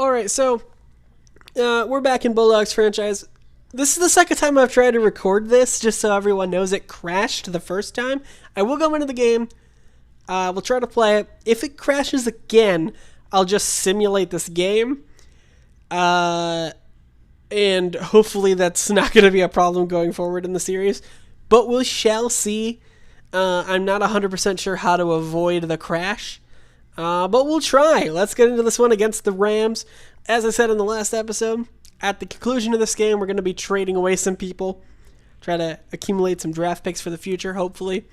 Alright, so we're back in Bulldogs franchise. This is the second time I've tried to record this, just so everyone knows it crashed the first time. I will go into the game. We'll try to play it. If it crashes again, I'll just simulate this game. And hopefully that's not going to be a problem going forward in the series. But we shall see. I'm not 100% sure how to avoid the crash. But we'll try. Let's get into this one against the Rams. As I said in the last episode, at the conclusion of this game, we're going to be trading away some people. Try to accumulate some draft picks for the future, hopefully.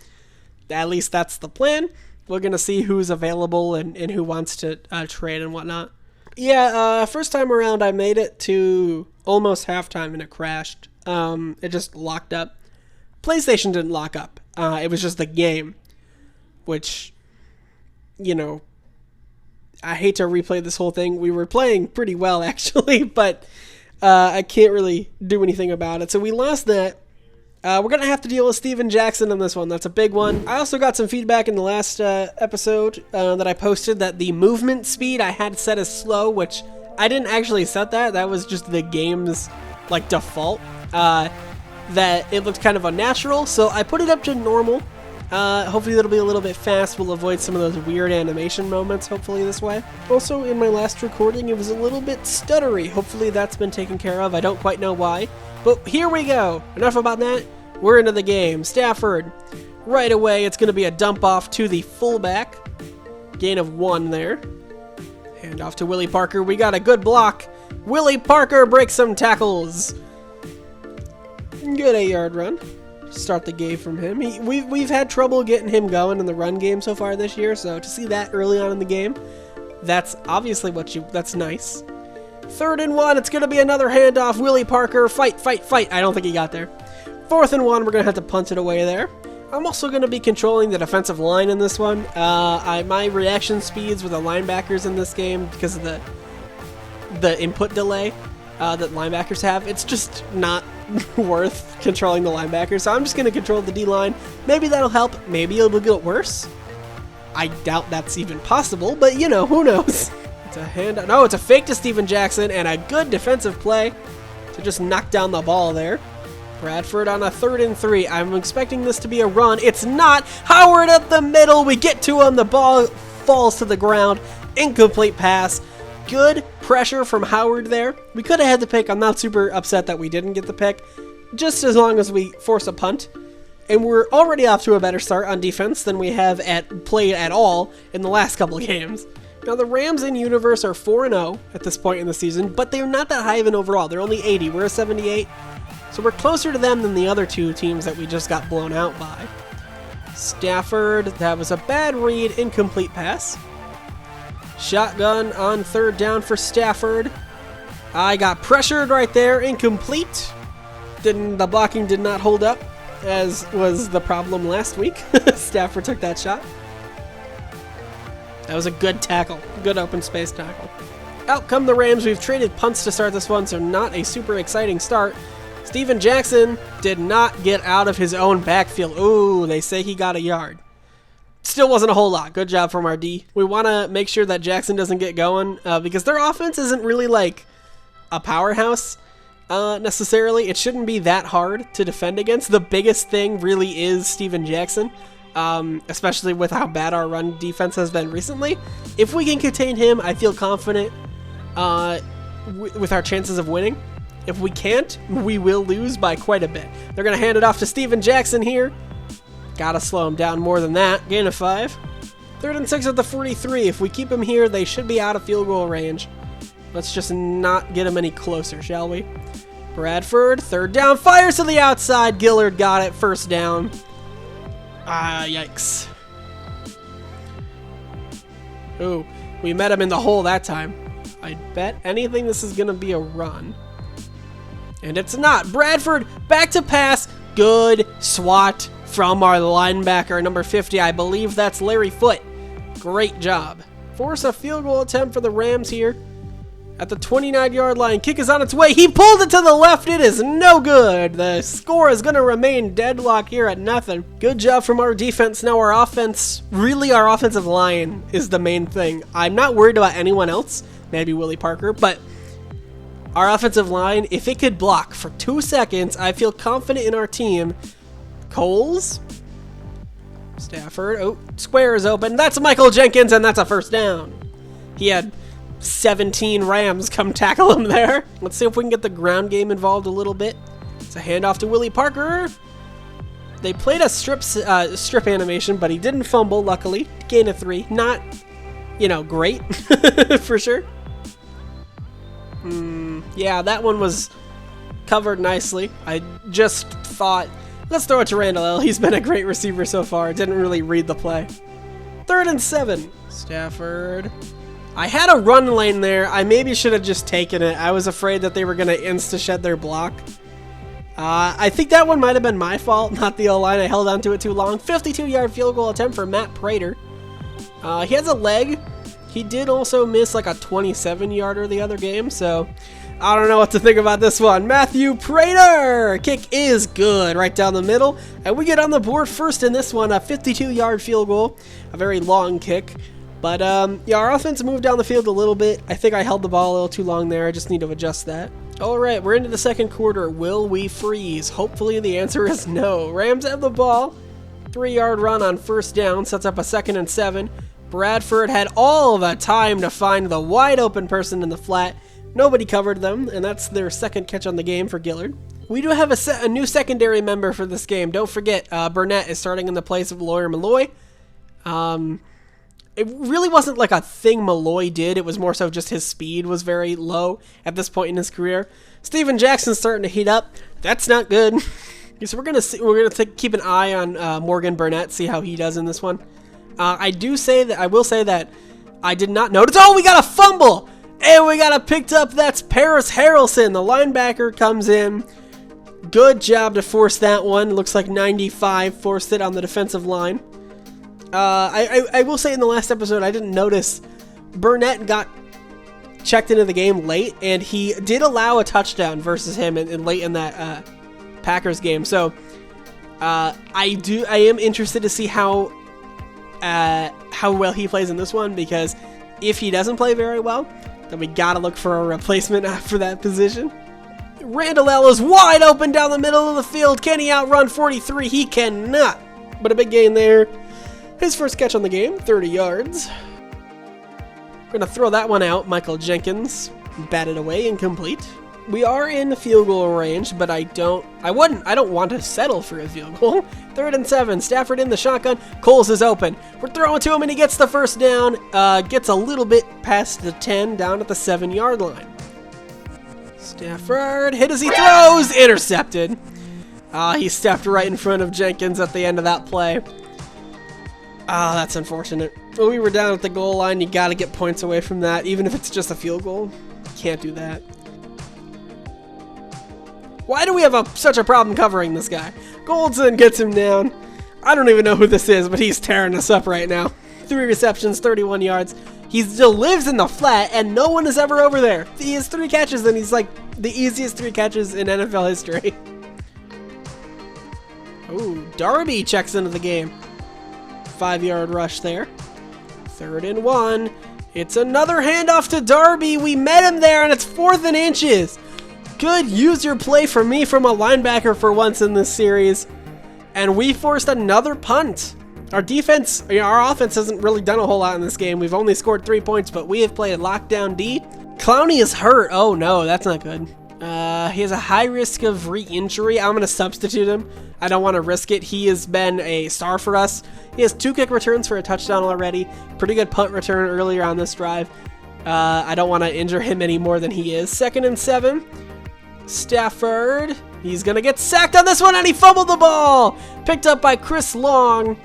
At least that's the plan. We're going to see who's available and who wants to trade and whatnot. Yeah, first time around I made it to almost halftime and it crashed. It just locked up. PlayStation didn't lock up. It was just the game. Which, you know, I hate to replay this whole thing. We were playing pretty well, actually, but I can't really do anything about it. So we lost that. We're going to have to deal with Steven Jackson on this one. That's a big one. I also got some feedback in the last episode that I posted that the movement speed I had set as slow, which I didn't actually set that. That was just the game's like default. That it looked kind of unnatural, so I put it up to normal. Hopefully that'll be a little bit fast. We'll avoid some of those weird animation moments, hopefully this way. Also, in my last recording, it was a little bit stuttery. Hopefully that's been taken care of. I don't quite know why. But here we go. Enough about that. We're into the game. Stafford, right away, it's going to be a dump off to the fullback. Gain of 1 there. Hand off to Willie Parker. We got a good block. Willie Parker breaks some tackles. Good 8-yard run. Start the game from him. We've had trouble getting him going in the run game so far this year, so to see that early on in the game, that's obviously that's nice. 3rd and 1, it's going to be another handoff. Willie Parker, fight. I don't think he got there. 4th and 1, we're going to have to punt it away there. I'm also going to be controlling the defensive line in this one. My reaction speeds with the linebackers in this game, because of the input delay that linebackers have, it's just not worth controlling the linebackers, so I'm just going to control the D-line. Maybe that'll help. Maybe it'll get worse. I doubt that's even possible, but you know, who knows? It's a handout. No, it's a fake to Steven Jackson and a good defensive play to just knock down the ball there. Bradford on a 3rd and 3. I'm expecting this to be a run. It's not. Howard up the middle. We get to him. The ball falls to the ground. Incomplete pass. Good pressure from Howard there. We could have had the pick. I'm not super upset that we didn't get the pick, just as long as we force a punt. And we're already off to a better start on defense than we have played at all in the last couple of games. Now, the Rams in universe are 4-0 at this point in the season, but they're not that high of an overall. They're only 80. We're a 78. So we're closer to them than the other two teams that we just got blown out by. Stafford, that was a bad read, incomplete pass. Shotgun on 3rd down for Stafford. I got pressured right there, incomplete. The blocking did not hold up, as was the problem last week. Stafford took that shot. That was a good tackle, good open space tackle. Out come the Rams. We've traded punts to start this one, so not a super exciting start. Steven Jackson did not get out of his own backfield. Ooh, they say he got a yard. Still wasn't a whole lot. Good job from our D. We want to make sure that Jackson doesn't get going because their offense isn't really like a powerhouse necessarily. It shouldn't be that hard to defend against. The biggest thing really is Steven Jackson, especially with how bad our run defense has been recently. If we can contain him, I feel confident with our chances of winning. If we can't, we will lose by quite a bit. They're going to hand it off to Steven Jackson here. Gotta slow him down more than that. Gain of 5. 3rd and 6 at the 43. If we keep him here, they should be out of field goal range. Let's just not get him any closer, shall we? Bradford, 3rd down, fires to the outside. Gillard got it, 1st down. Yikes. Ooh, we met him in the hole that time. I bet anything this is gonna be a run. And it's not. Bradford, back to pass. Good SWAT from our linebacker, number 50. I believe that's Larry Foote. Great job. Force a field goal attempt for the Rams here. At the 29-yard line, kick is on its way. He pulled it to the left. It is no good. The score is going to remain deadlock here at nothing. Good job from our defense. Now our offense, really our offensive line is the main thing. I'm not worried about anyone else. maybe Willie Parker, but our offensive line, if it could block for 2 seconds, I feel confident in our team. Coles, Stafford, oh, square is open. That's Michael Jenkins, and that's a first down. He had 17 Rams come tackle him there. Let's see if we can get the ground game involved a little bit. It's a handoff to Willie Parker. They played a strip animation, but he didn't fumble, luckily. Gain of 3. Not, great, for sure. Yeah, that one was covered nicely. I just thought, let's throw it to Randall L. He's been a great receiver so far. Didn't really read the play. 3rd and 7. Stafford. I had a run lane there. I maybe should have just taken it. I was afraid that they were going to insta-shed their block. I think that one might have been my fault, not the O-line. I held onto it too long. 52-yard field goal attempt for Matt Prater. He has a leg. He did also miss like a 27-yarder the other game, so I don't know what to think about this one. Matthew Prater! Kick is good right down the middle, and we get on the board first in this one, a 52-yard field goal, a very long kick. But, yeah, our offense moved down the field a little bit. I think I held the ball a little too long there. I just need to adjust that. All right, we're into the second quarter. Will we freeze? Hopefully the answer is no. Rams have the ball. 3-yard run on first down. Sets up a 2nd and 7. Bradford had all the time to find the wide open person in the flat. Nobody covered them, and that's their second catch on the game for Gillard. We do have a new secondary member for this game. Don't forget, Burnett is starting in the place of Lawyer Malloy. It really wasn't like a thing Malloy did. It was more so just his speed was very low at this point in his career. Steven Jackson's starting to heat up. That's not good. So we're gonna keep an eye on Morgan Burnett, see how he does in this one. I will say that I did not notice. Oh, we got a fumble, and we got it picked up. That's Paris Harrelson. The linebacker comes in. Good job to force that one. Looks like 95 forced it on the defensive line. I will say in the last episode, I didn't notice Burnett got checked into the game late, and he did allow a touchdown versus him in late in that Packers game. So I am interested to see how well he plays in this one, because if he doesn't play very well, then we gotta look for a replacement for that position. Randall L is wide open down the middle of the field. Can he outrun 43? He cannot. But a big gain there. His first catch on the game, 30 yards. We're going to throw that one out. Michael Jenkins batted away, incomplete. We are in field goal range, but I don't want to settle for a field goal. 3rd and 7. Stafford in the shotgun. Coles is open. We're throwing to him, and he gets the first down. Gets a little bit past the 10, down at the 7-yard line. Stafford hit as he throws. Intercepted. He stepped right in front of Jenkins at the end of that play. Oh, that's unfortunate. Well, we were down at the goal line. You got to get points away from that, even if it's just a field goal. Can't do that. Why do we have such a problem covering this guy? Goldson gets him down. I don't even know who this is, but he's tearing us up right now. 3 receptions, 31 yards. He still lives in the flat, and no one is ever over there. He has 3 catches, and he's like the easiest 3 catches in NFL history. Ooh, Darby checks into the game. 5-yard rush there. 3rd and 1. It's another handoff to Darby. We met him there, and it's 4th and inches. Good user play for me from a linebacker for once in this series. And we forced another punt. Our defense, our offense hasn't really done a whole lot in this game. We've only scored 3 points, but we have played lockdown D. Clowney is hurt. Oh no, that's not good. He has a high risk of re-injury. I'm going to substitute him. I don't want to risk it. He has been a star for us. He has 2 kick returns for a touchdown already. Pretty good punt return earlier on this drive. I don't want to injure him any more than he is. 2nd and 7. Stafford. He's going to get sacked on this one, and he fumbled the ball. Picked up by Chris Long.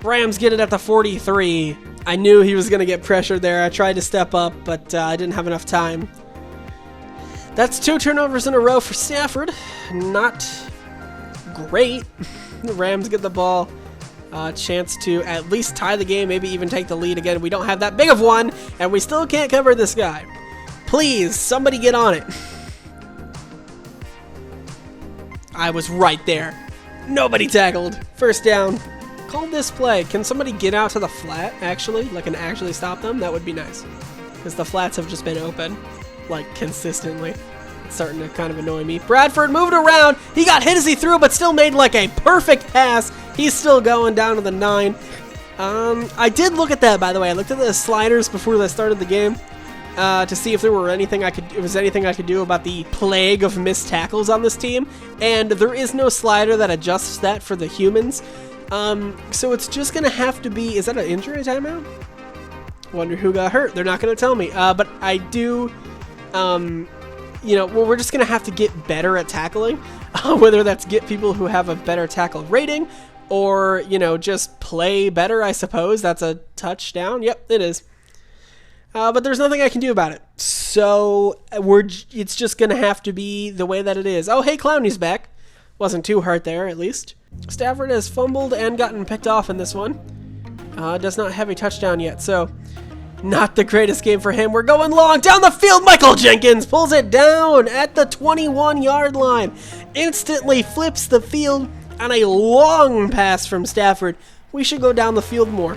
Rams get it at the 43. I knew he was going to get pressured there. I tried to step up, but I didn't have enough time. That's 2 turnovers in a row for Stafford. Not great. The Rams get the ball. Chance to at least tie the game, maybe even take the lead again. We don't have that big of one, and we still can't cover this guy. Please, somebody get on it. I was right there. Nobody tackled. First down. Call this play. Can somebody get out to the flat, actually? Like, and actually stop them? That would be nice. because the flats have just been open, like, consistently. It's starting to kind of annoy me. Bradford moved around. He got hit as he threw, but still made, like, a perfect pass. He's still going down to the 9. I did look at that, by the way. I looked at the sliders before I started the game to see if there were anything I could do about the plague of missed tackles on this team. And there is no slider that adjusts that for the humans. So it's just going to have to be... Is that an injury timeout? Wonder who got hurt. They're not going to tell me. But I do... you know, well, we're just going to have to get better at tackling. Whether that's get people who have a better tackle rating or, you know, just play better, I suppose. That's a touchdown. Yep, it is. But there's nothing I can do about it. So it's just going to have to be the way that it is. Oh, hey, Clowney's back. Wasn't too hurt there, at least. Stafford has fumbled and gotten picked off in this one. Does not have a touchdown yet, so not the greatest game for him. We're going long down the field. Michael Jenkins pulls it down at the 21-yard line. Instantly flips the field on a long pass from Stafford. We should go down the field more.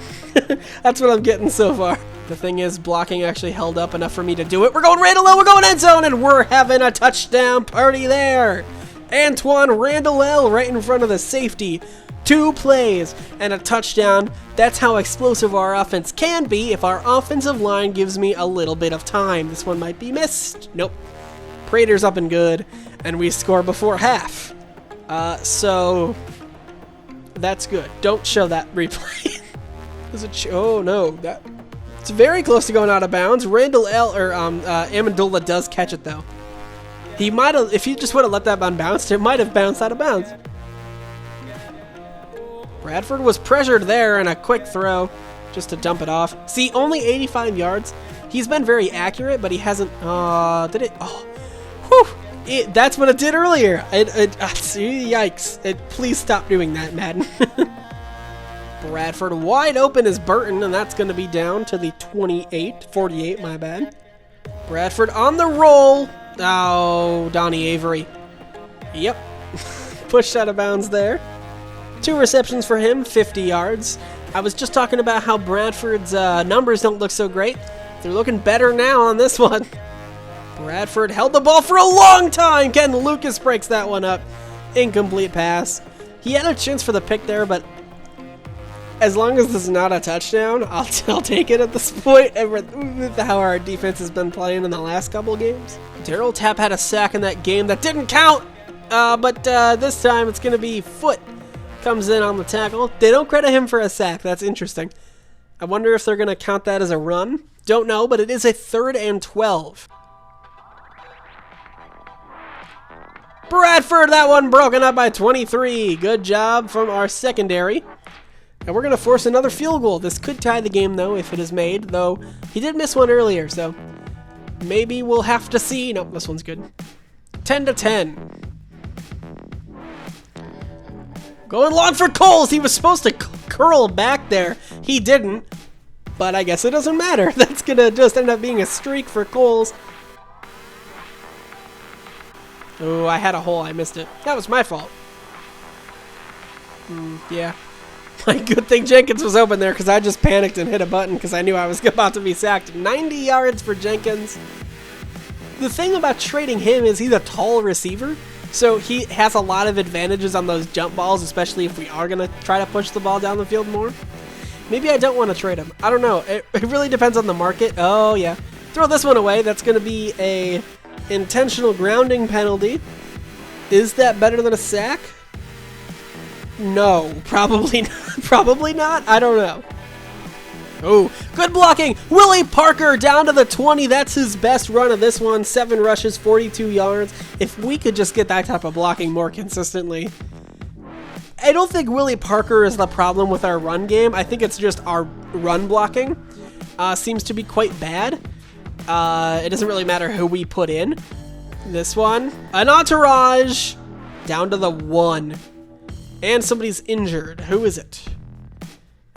That's what I'm getting so far. The thing is, blocking actually held up enough for me to do it. We're going Randall L. We're going end zone, and we're having a touchdown party there. Antoine Randall L. right in front of the safety. 2 plays and a touchdown. That's how explosive our offense can be if our offensive line gives me a little bit of time. This one might be missed. Nope. Prater's up and good, and we score before half. So that's good. Don't show that replay. Oh no, it's very close to going out of bounds. Randall L. or Amendola does catch it though. He might have, if he just would have let that one bounce, it might have bounced out of bounds. Bradford was pressured there and a quick throw just to dump it off. See, only 85 yards. He's been very accurate, but he hasn't. Did it? Oh, whew! That's what it did earlier. Yikes! Please stop doing that, Madden. Bradford wide open is Burton, and that's going to be down to the 48. My bad. Bradford on the roll. Oh, Donnie Avery. Yep. Pushed out of bounds there. 2 receptions for him, 50 yards. I was just talking about how Bradford's numbers don't look so great. They're looking better now on this one. Bradford held the ball for a long time. Ken Lucas breaks that one up. Incomplete pass. He had a chance for the pick there, but as long as this is not a touchdown, I'll take it at this point. With how our defense has been playing in the last couple games. Darryl Tapp had a sack in that game that didn't count, but this time it's going to be Foot. Comes in on the tackle. They don't credit him for a sack. That's interesting. I wonder if they're going to count that as a run. Don't know, but it is a 3rd and 12. Bradford, that one broken up by 23. Good job from our secondary. And we're going to force another field goal. This could tie the game, though, if it is made, though he did miss one earlier, so maybe we'll have to see. Nope, this one's good. 10-10. Going long for Coles. He was supposed to curl back there. He didn't, but I guess it doesn't matter. That's going to just end up being a streak for Coles. Oh, I had a hole. I missed it. That was my fault. Yeah. Good thing Jenkins was open there because I just panicked and hit a button because I knew I was about to be sacked. 90 yards for Jenkins. The thing about trading him is he's a tall receiver, so he has a lot of advantages on those jump balls, especially if we are going to try to push the ball down the field more. Maybe I don't want to trade him. I don't know. It really depends on the market. Oh, yeah. Throw this one away. That's going to be a intentional grounding penalty. Is that better than a sack? No, probably not. Probably not. I don't know. Oh, good blocking. Willie Parker down to the 20. That's his best run of this one. 7 rushes, 42 yards. If we could just get that type of blocking more consistently. I don't think Willie Parker is the problem with our run game. I think it's just our run blocking seems to be quite bad. It doesn't really matter who we put in. This one, an entourage down to the 1. And somebody's injured. Who is it?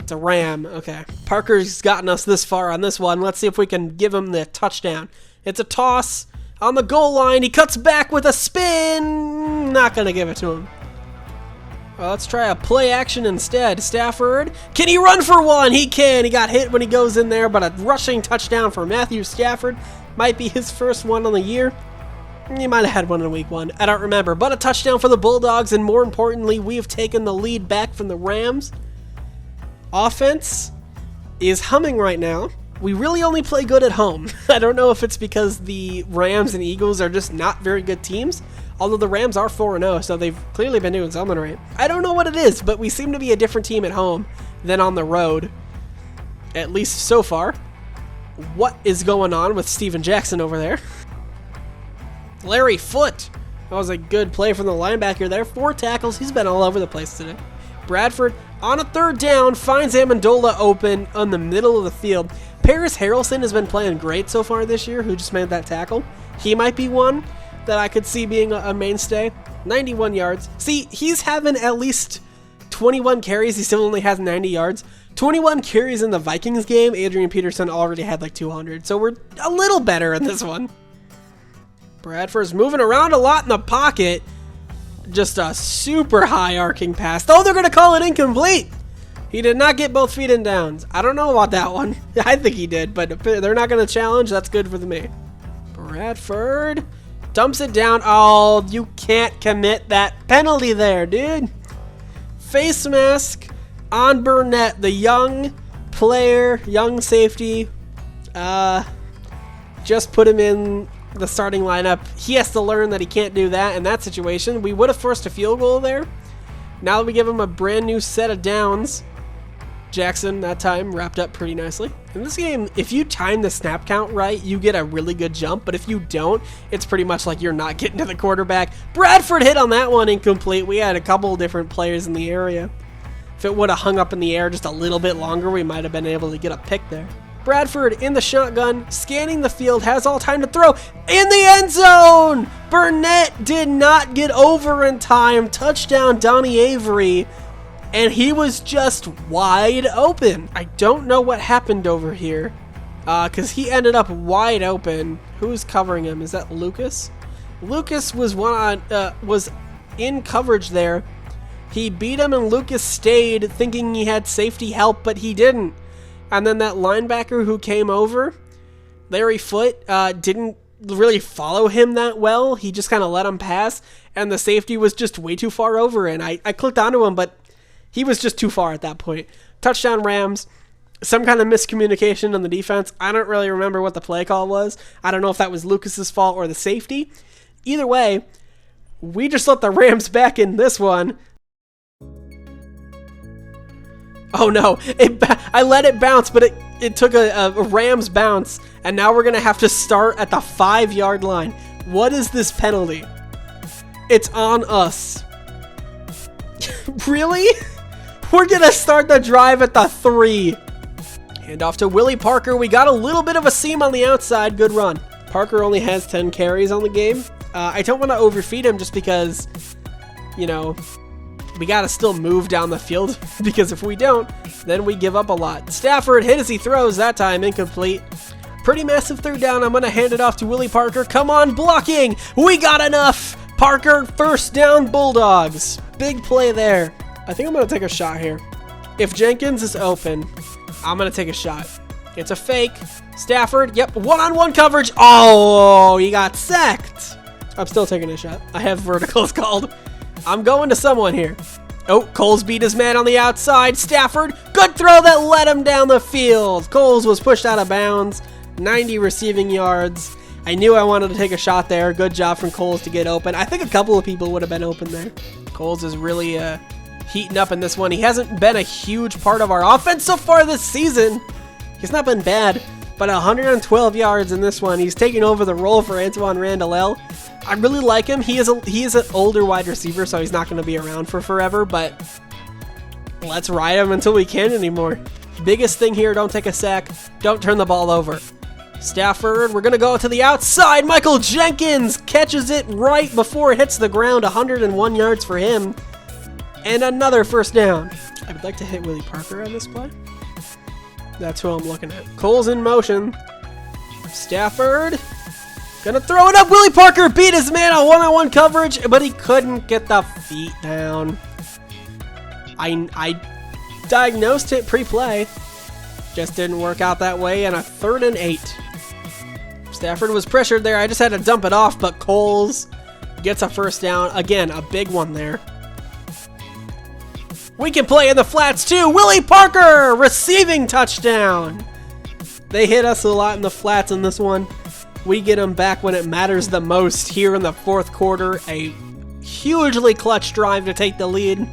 It's a Ram. Okay. Parker's gotten us this far on this one. Let's see if we can give him the touchdown. It's a toss on the goal line. He cuts back with a spin. Not going to give it to him. Well, let's try a play action instead. Stafford, can he run for one? He can. He got hit when he goes in there, but a rushing touchdown for Matthew Stafford. Might be his first one on the year. He might have had one in week 1. I don't remember. But a touchdown for the Bulldogs, and more importantly, we have taken the lead back from the Rams. Offense is humming right now. We really only play good at home. I don't know if it's because the Rams and Eagles are just not very good teams, although the Rams are 4-0, so they've clearly been doing something right. I don't know what it is, but we seem to be a different team at home than on the road, at least so far. What is going on with Steven Jackson over there? Larry Foote. That was a good play from the linebacker there. 4 tackles. He's been all over the place today. Bradford on a 3rd down finds Amendola open on the middle of the field. Paris Harrelson has been playing great so far this year, who just made that tackle. He might be one that I could see being a mainstay. 91 yards. See, he's having at least 21 carries. He still only has 90 yards. 21 carries in the Vikings game. Adrian Peterson already had like 200. So we're a little better at this one. Bradford's moving around a lot in the pocket. Just a super high arcing pass. Oh, they're going to call it incomplete. He did not get both feet in downs. I don't know about that one. I think he did, but they're not going to challenge. That's good for me. Bradford dumps it down. Oh, you can't commit that penalty there, dude. Face mask on Burnett, the young player, young safety. Just put him in the starting lineup. He has to learn that he can't do that in that situation. We would have forced a field goal there. Now that we give him a brand new set of downs, Jackson that time wrapped up pretty nicely. In this game, if you time the snap count right, you get a really good jump, but if you don't, it's pretty much like you're not getting to the quarterback. Bradford hit on that one, incomplete. We had a couple different players in the area. If it would have hung up in the air just a little bit longer, we might have been able to get a pick there. Bradford in the shotgun, scanning the field, has all time to throw in the end zone. Burnett did not get over in time. Touchdown, Donnie Avery. And he was just wide open. I don't know what happened over here, because he ended up wide open. Who's covering him? Is that Lucas? Lucas was was in coverage there. He beat him, and Lucas stayed, thinking he had safety help, but he didn't. And then that linebacker who came over, Larry Foote, didn't really follow him that well. He just kind of let him pass, and the safety was just way too far over. And I clicked onto him, but he was just too far at that point. Touchdown Rams. Some kind of miscommunication on the defense. I don't really remember what the play call was. I don't know if that was Lucas's fault or the safety. Either way, we just let the Rams back in this one. Oh no, I let it bounce, but it took a Rams bounce, and now we're going to have to start at the 5-yard line. What is this penalty? It's on us. Really? We're going to start the drive at the 3. Hand off to Willie Parker. We got a little bit of a seam on the outside. Good run. Parker only has 10 carries on the game. I don't want to overfeed him just because, you know, we got to still move down the field, because if we don't, then we give up a lot. Stafford hit as he throws, that time incomplete. Pretty massive 3rd down. I'm going to hand it off to Willie Parker. Come on, blocking. We got enough. Parker, 1st down, Bulldogs. Big play there. I think I'm going to take a shot here. If Jenkins is open, I'm going to take a shot. It's a fake. Stafford, yep, one-on-one coverage. Oh, he got sacked. I'm still taking a shot. I have verticals called. I'm going to someone here. Oh, Coles beat his man on the outside. Stafford, good throw that led him down the field. Coles was pushed out of bounds. 90 receiving yards. I knew I wanted to take a shot there. Good job from Coles to get open. I think a couple of people would have been open there. Coles is really heating up in this one. He hasn't been a huge part of our offense so far this season. He's not been bad, but 112 yards in this one. He's taking over the role for Antoine Randall. I really like him. He is an older wide receiver, so he's not going to be around for forever, but let's ride him until we can't anymore. Biggest thing here, don't take a sack. Don't turn the ball over. Stafford, we're going to go to the outside. Michael Jenkins catches it right before it hits the ground. 101 yards for him. And another 1st down. I would like to hit Willie Parker on this play. That's who I'm looking at. Cole's in motion. Stafford. Gonna throw it up. Willie Parker beat his man on one-on-one coverage, but he couldn't get the feet down. I diagnosed it pre-play. Just didn't work out that way, and a 3rd and 8. Stafford was pressured there. I just had to dump it off, but Coles gets a first down. Again, a big one there. We can play in the flats too. Willie Parker, receiving touchdown. They hit us a lot in the flats in this one. We get them back when it matters the most here in the 4th quarter. A hugely clutch drive to take the lead.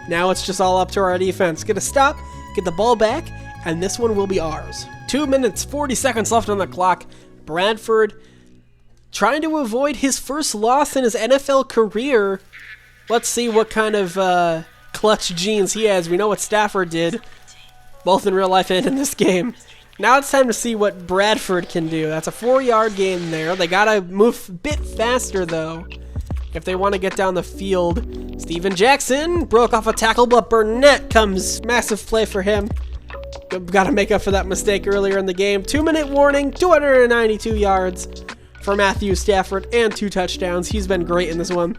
Now it's just all up to our defense. Get a stop, get the ball back, and this one will be ours. 2 minutes, 40 seconds left on the clock. Bradford trying to avoid his first loss in his NFL career. Let's see what kind of clutch genes he has. We know what Stafford did, both in real life and in this game. Now it's time to see what Bradford can do. That's a 4-yard gain there. They gotta move a bit faster though if they want to get down the field. Steven Jackson broke off a tackle, but Burnett comes. Massive play for him. Gotta make up for that mistake earlier in the game. 2-minute warning, 292 yards for Matthew Stafford and 2 touchdowns. He's been great in this one.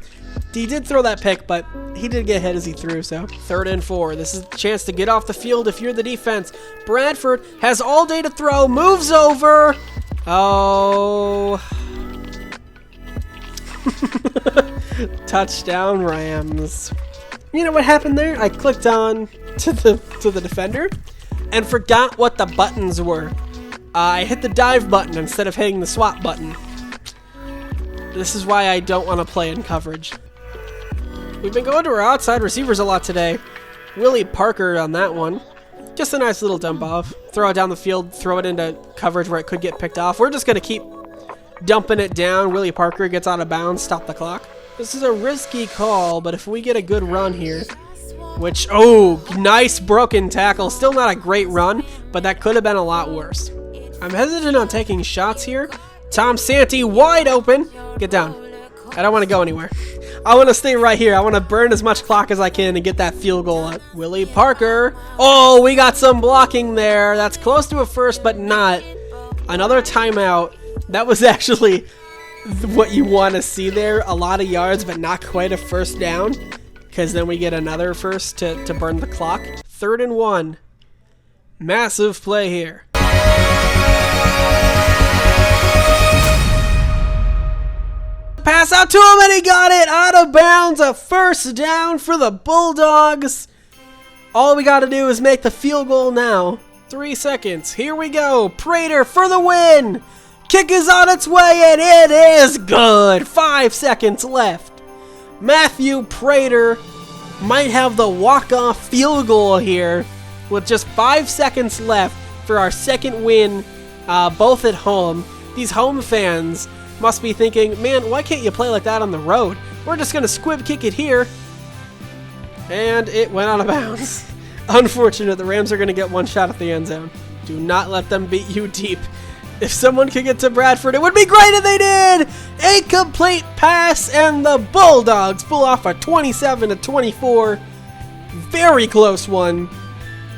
He did throw that pick, but he did get hit as he threw, so 3rd and 4. This is a chance to get off the field if you're the defense. Bradford has all day to throw, moves over. Oh. Touchdown Rams. You know what happened there? I clicked on to the defender and forgot what the buttons were. I hit the dive button instead of hitting the swap button. This is why I don't want to play in coverage. We've been going to our outside receivers a lot today. Willie Parker on that one. Just a nice little dump off. Throw it down the field, throw it into coverage where it could get picked off. We're just going to keep dumping it down. Willie Parker gets out of bounds, stop the clock. This is a risky call, but if we get a good run here, which, oh, nice broken tackle. Still not a great run, but that could have been a lot worse. I'm hesitant on taking shots here. Tom Santee wide open. Get down. I don't want to go anywhere. I want to stay right here. I want to burn as much clock as I can and get that field goal up. Willie Parker. Oh, we got some blocking there. That's close to a first, but not. Another timeout. That was actually what you want to see there. A lot of yards, but not quite a first down. Because then we get another first to burn the clock. 3rd and 1. Massive play here. Pass out to him and he got it out of bounds. A first down for the Bulldogs. All we got to do is make the field goal now. 3 seconds. Here we go. Prater for the win. Kick is on its way and it is good. 5 seconds left. Matthew Prater might have the walk-off field goal here with just 5 seconds left for our second win, both at home. These home fans must be thinking, man, why can't you play like that on the road? We're just going to squib kick it here. And it went out of bounds. Unfortunate, the Rams are going to get one shot at the end zone. Do not let them beat you deep. If someone could get to Bradford, it would be great if they did! A complete pass, and the Bulldogs pull off a 27-24. Very close one.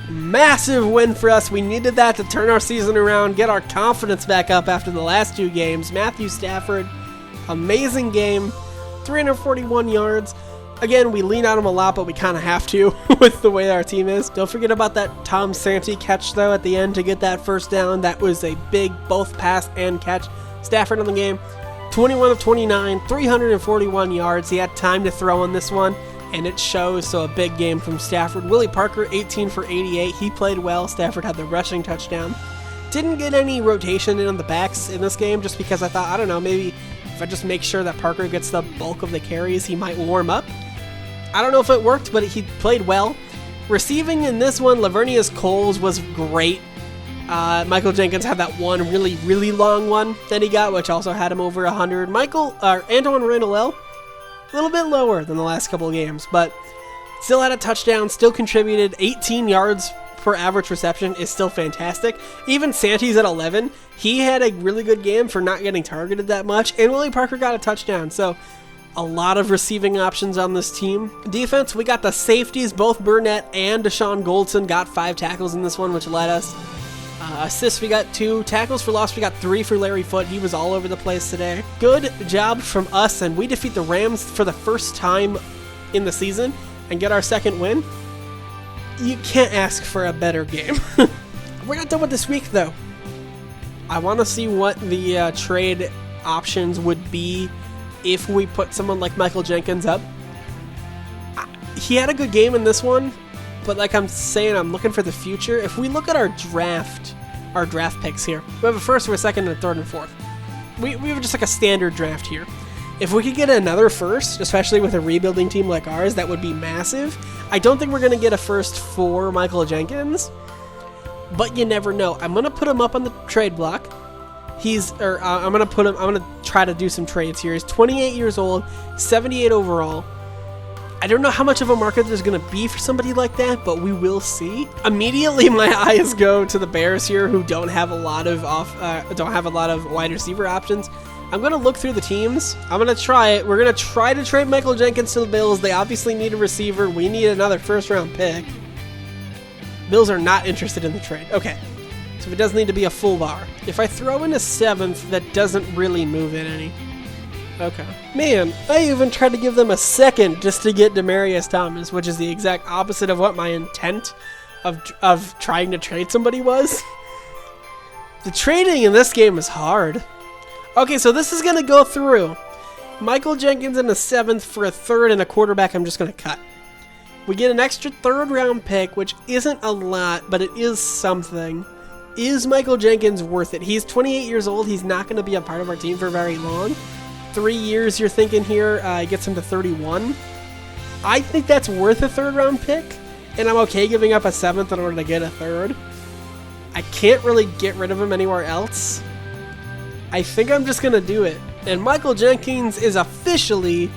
Massive win for us. We needed that to turn our season around, get our confidence back up after the last 2 games. Matthew Stafford, amazing game, 341 yards. Again, we lean on him a lot, but we kind of have to with the way our team is. Don't forget about that Tom Santee catch, though, at the end to get that first down. That was a big both pass and catch. Stafford in the game, 21 of 29, 341 yards. He had time to throw on this one, and it shows, so a big game from Stafford. Willie Parker, 18 for 88. He played well. Stafford had the rushing touchdown. Didn't get any rotation in on the backs in this game just because I thought, I don't know, maybe if I just make sure that Parker gets the bulk of the carries, he might warm up. I don't know if it worked, but he played well. Receiving in this one, Lavernius Coles was great. Michael Jenkins had that one really, really long one that he got, which also had him over 100. Antoine Randall, a little bit lower than the last couple of games, but still had a touchdown, still contributed. 18 yards per average reception is still fantastic. Even Santee's at 11. He had a really good game for not getting targeted that much, and Willie Parker got a touchdown, so a lot of receiving options on this team. Defense, we got the safeties. Both Burnett and Deshaun Goldson got 5 tackles in this one, which led us. Assists, we got 2. Tackles for loss, we got 3 for Larry Foote. He was all over the place today. Good job from us, and we defeat the Rams for the first time in the season and get our second win. You can't ask for a better game. We're not done with this week, though. I want to see what the trade options would be if we put someone like Michael Jenkins up. He had a good game in this one, but like I'm saying, I'm looking for the future. If we look at our draft picks here, we have a first, a second, and a third and fourth. We have just like a standard draft here. If we could get another first, especially with a rebuilding team like ours, that would be massive. I don't think we're going to get a first for Michael Jenkins, but you never know. I'm going to put him up on the trade block. I'm going to try to do some trades here. He's 28 years old, 78 overall. I don't know how much of a market there's going to be for somebody like that, but we will see. Immediately, my eyes go to the Bears here, who don't have a lot of wide receiver options. I'm going to look through the teams. I'm going to try it. We're going to try to trade Michael Jenkins to the Bills. They obviously need a receiver. We need another first-round pick. Bills are not interested in the trade. Okay, so it does need to be a full bar. If I throw in a 7th, that doesn't really move it any. Okay. Man, I even tried to give them a 2nd just to get Demaryius Thomas, which is the exact opposite of what my intent of trying to trade somebody was. The trading in this game is hard. Okay, so this is going to go through. Michael Jenkins in a 7th for a 3rd and a quarterback I'm just going to cut. We get an extra 3rd round pick, which isn't a lot, but it is something. Is Michael Jenkins worth it? He's 28 years old. He's not going to be a part of our team for very long. 3 years, you're thinking here, gets him to 31. I think that's worth a 3rd round pick, and I'm okay giving up a 7th in order to get a 3rd. I can't really get rid of him anywhere else. I think I'm just going to do it. And Michael Jenkins is officially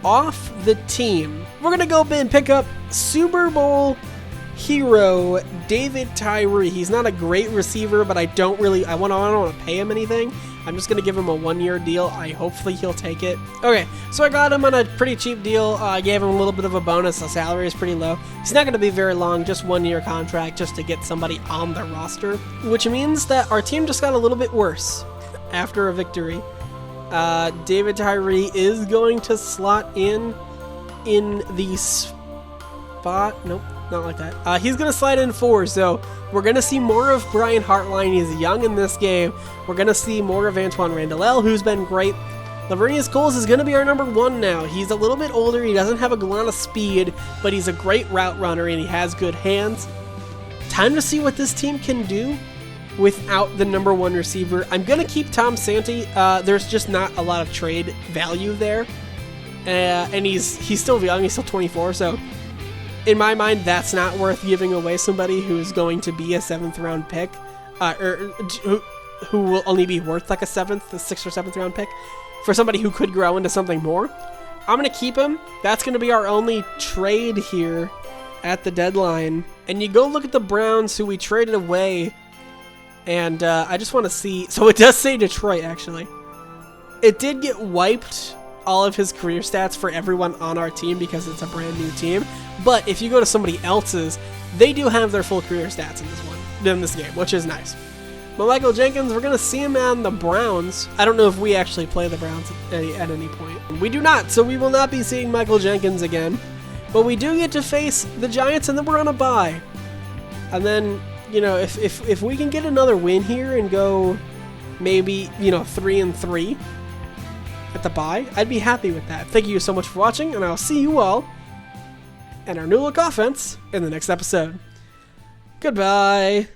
off the team. We're going to go and pick up Super Bowl hero David Tyree. He's not a great receiver, but I don't want to pay him anything. I'm just going to give him a 1-year deal. Hopefully he'll take it. Okay, so I got him on a pretty cheap deal. I gave him a little bit of a bonus. The salary is pretty low. He's not going to be very long, just 1-year contract just to get somebody on the roster, which means that our team just got a little bit worse after a victory. David Tyree is going to slot in the spot. Nope, not like that. He's going to slide in 4, so we're going to see more of Brian Hartline. He's young in this game. We're going to see more of Antoine Randall, who's been great. Laveranues Coles is going to be our number 1 now. He's a little bit older. He doesn't have a lot of speed, but he's a great route runner, and he has good hands. Time to see what this team can do without the number 1 receiver. I'm going to keep Tom Santi. There's just not a lot of trade value there. And he's still young. He's still 24, so in my mind, that's not worth giving away somebody who's going to be a 7th round pick, or who will only be worth like a 6th or 7th round pick for somebody who could grow into something more. I'm going to keep him. That's going to be our only trade here at the deadline. And you go look at the Browns, who we traded away, and I just want to see. So it does say Detroit, actually. It did get wiped, all of his career stats for everyone on our team because it's a brand new team. But if you go to somebody else's, they do have their full career stats in this game, which is nice. But Michael Jenkins, we're going to see him on the Browns. I don't know if we actually play the Browns at any point. We do not, so we will not be seeing Michael Jenkins again. But we do get to face the Giants, and then we're on a bye. And then, you know, if we can get another win here and go maybe, 3-3 at the bye, I'd be happy with that. Thank you so much for watching, and I'll see you all and our new look offense in the next episode. Goodbye.